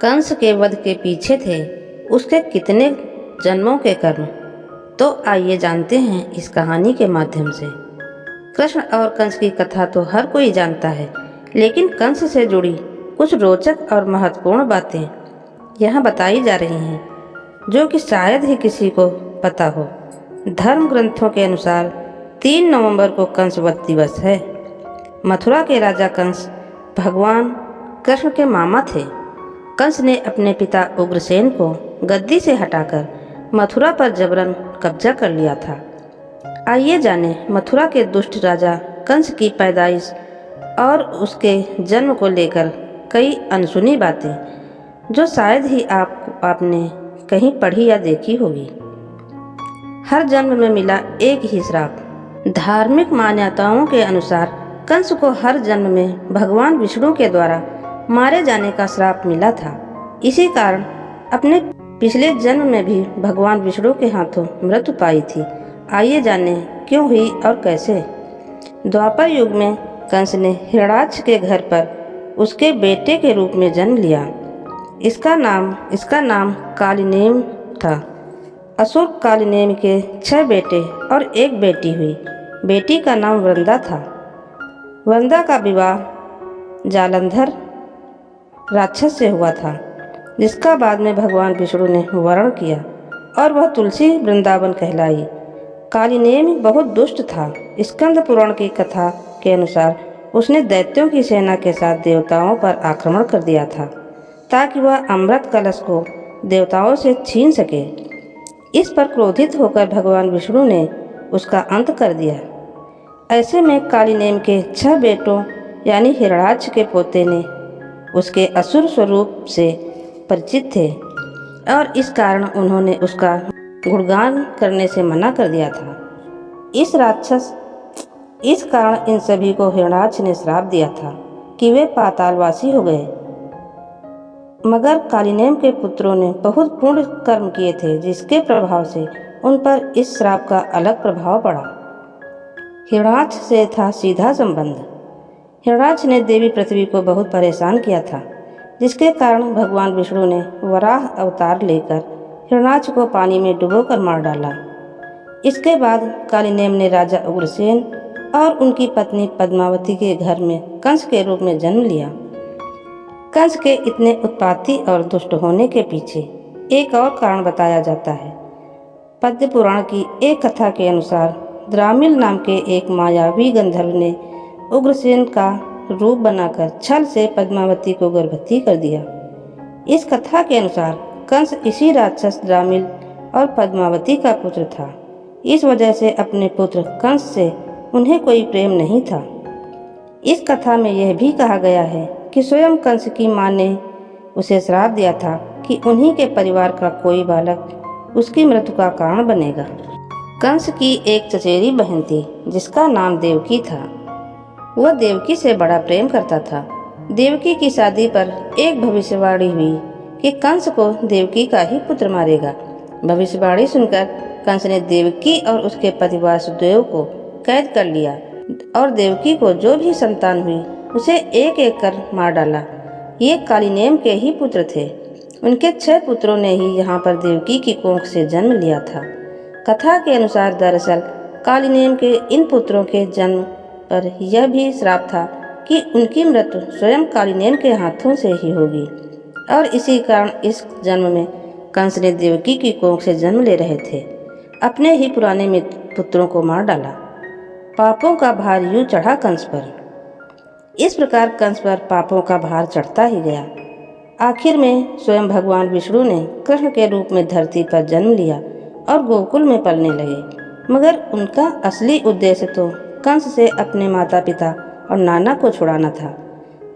कंस के वध के पीछे थे उसके कितने जन्मों के कर्म। तो आइए जानते हैं इस कहानी के माध्यम से। कृष्ण और कंस की कथा तो हर कोई जानता है, लेकिन कंस से जुड़ी कुछ रोचक और महत्वपूर्ण बातें यहाँ बताई जा रही हैं, जो कि शायद ही किसी को पता हो। धर्म ग्रंथों के अनुसार 3 नवंबर को कंस वध दिवस है। मथुरा के राजा कंस भगवान कृष्ण के मामा थे। कंस ने अपने पिता उग्रसेन को गद्दी से हटाकर मथुरा पर जबरन कब्जा कर लिया था। आइए जानें मथुरा के दुष्ट राजा कंस की पैदाइश और उसके जन्म को लेकर कई अनसुनी बातें, जो शायद ही आपने कहीं पढ़ी या देखी होगी। हर जन्म में मिला एक ही श्राप। धार्मिक मान्यताओं के अनुसार कंस को हर जन्म में भगवान विष्णु के द्वारा मारे जाने का श्राप मिला था। इसी कारण अपने पिछले जन्म में भी भगवान विष्णु के हाथों मृत्यु पाई थी। आइए जानें क्यों हुई और कैसे। द्वापर युग में कंस ने हिरणाक्ष के घर पर उसके बेटे के रूप में जन्म लिया। इसका नाम कालिनेम था। असुर कालिनेम के 6 बेटे और 1 बेटी हुई। बेटी का नाम वृंदा था। वृंदा का विवाह जालंधर राक्षस से हुआ था, जिसका बाद में भगवान विष्णु ने वर्ण किया और वह तुलसी वृंदावन कहलाई। कालिनेम बहुत दुष्ट था। स्कंद पुराण की कथा के अनुसार उसने दैत्यों की सेना के साथ देवताओं पर आक्रमण कर दिया था, ताकि वह अमृत कलश को देवताओं से छीन सके। इस पर क्रोधित होकर भगवान विष्णु ने उसका अंत कर दिया। ऐसे में कालिनेम के 6 बेटों यानी हिरणाक्ष के पोते ने उसके असुर स्वरूप से परिचित थे और इस कारण उन्होंने उसका गुणगान करने से मना कर दिया था। इस कारण इन सभी को हिरणाक्ष ने श्राप दिया था कि वे पातालवासी हो गए। मगर कालिनेम के पुत्रों ने बहुत पुण्य कर्म किए थे, जिसके प्रभाव से उन पर इस श्राप का अलग प्रभाव पड़ा। हिरणाक्ष से था सीधा संबंध। हिरणाक्ष ने देवी पृथ्वी को बहुत परेशान किया था, जिसके कारण भगवान विष्णु ने वराह अवतार लेकर हिरणाक्ष को पानी में डुबोकर मार डाला। इसके बाद कालिनेम ने राजा उग्रसेन और उनकी पत्नी पद्मावती के घर में कंस के रूप में जन्म लिया। कंस के इतने उत्पाती और दुष्ट होने के पीछे एक और कारण बताया जाता है। पद्म पुराण की एक कथा के अनुसार द्रामिल नाम के एक मायावी गंधर्व ने उग्रसेन का रूप बनाकर छल से पद्मावती को गर्भवती कर दिया। इस कथा के अनुसार कंस इसी राक्षस द्रामिल और पद्मावती का पुत्र था। इस वजह से अपने पुत्र कंस से उन्हें कोई प्रेम नहीं था। इस कथा में यह भी कहा गया है कि स्वयं कंस की मां ने उसे श्राप दिया था कि उन्हीं के परिवार का कोई बालक उसकी मृत्यु का कारण बनेगा। कंस की एक चचेरी बहन थी, जिसका नाम देवकी था। वह देवकी से बड़ा प्रेम करता था। देवकी की शादी पर एक भविष्यवाणी हुई कि कंस को देवकी का ही पुत्र मारेगा। भविष्यवाणी सुनकर कंस ने देवकी और उसके पति वासुदेव को कैद कर लिया और देवकी को जो भी संतान हुई उसे एक एक कर मार डाला। ये कालिनेम के ही पुत्र थे। उनके 6 पुत्रों ने ही यहाँ पर देवकी की कोख से जन्म लिया था। कथा के अनुसार दरअसल कालिनेम के इन पुत्रों के जन्म पर यह भी श्राप था कि उनकी मृत्यु स्वयं कालिनेम के हाथों से ही होगी और इसी कारण इस जन्म में कंस ने देवकी की कोख से जन्म ले रहे थे अपने ही पुराने पुत्रों को मार डाला। पापों का भार यूं चढ़ा कंस पर। इस प्रकार कंस पर पापों का भार चढ़ता ही गया। आखिर में स्वयं भगवान विष्णु ने कृष्ण के रूप में धरती पर जन्म लिया और गोकुल में पलने लगे। मगर उनका असली उद्देश्य तो कंस से अपने माता पिता और नाना को छुड़ाना था।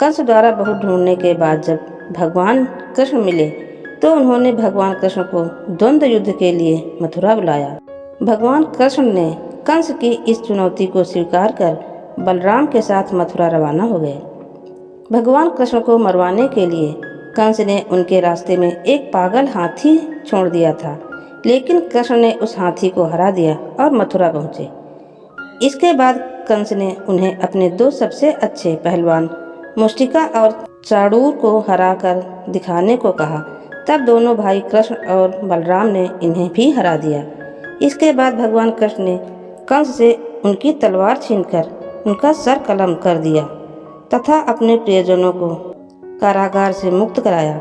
कंस द्वारा बहुत ढूंढने के बाद जब भगवान कृष्ण मिले तो उन्होंने भगवान कृष्ण को द्वंद्व युद्ध के लिए मथुरा बुलाया। भगवान कृष्ण ने कंस की इस चुनौती को स्वीकार कर बलराम के साथ मथुरा रवाना हो गए। भगवान कृष्ण को मरवाने के लिए कंस ने उनके रास्ते में एक पागल हाथी छोड़ दिया था, लेकिन कृष्ण ने उस हाथी को हरा दिया और मथुरा पहुँचे। इसके बाद कंस ने उन्हें अपने 2 सबसे अच्छे पहलवान मुष्टिका और चाणूर को हराकर दिखाने को कहा। तब दोनों भाई कृष्ण और बलराम ने इन्हें भी हरा दिया। इसके बाद भगवान कृष्ण ने कंस से उनकी तलवार छीनकर उनका सर कलम कर दिया तथा अपने प्रियजनों को कारागार से मुक्त कराया।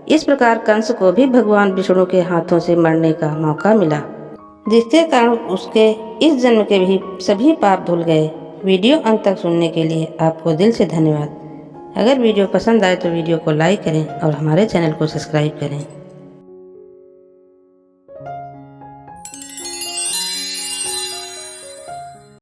इस प्रकार कंस को भी भगवान विष्णु के हाथों से मरने का मौका मिला, जिसके कारण उसके इस जन्म के भी सभी पाप धुल गए। वीडियो अंत तक सुनने के लिए आपको दिल से धन्यवाद। अगर वीडियो पसंद आए तो वीडियो को लाइक करें और हमारे चैनल को सब्सक्राइब करें।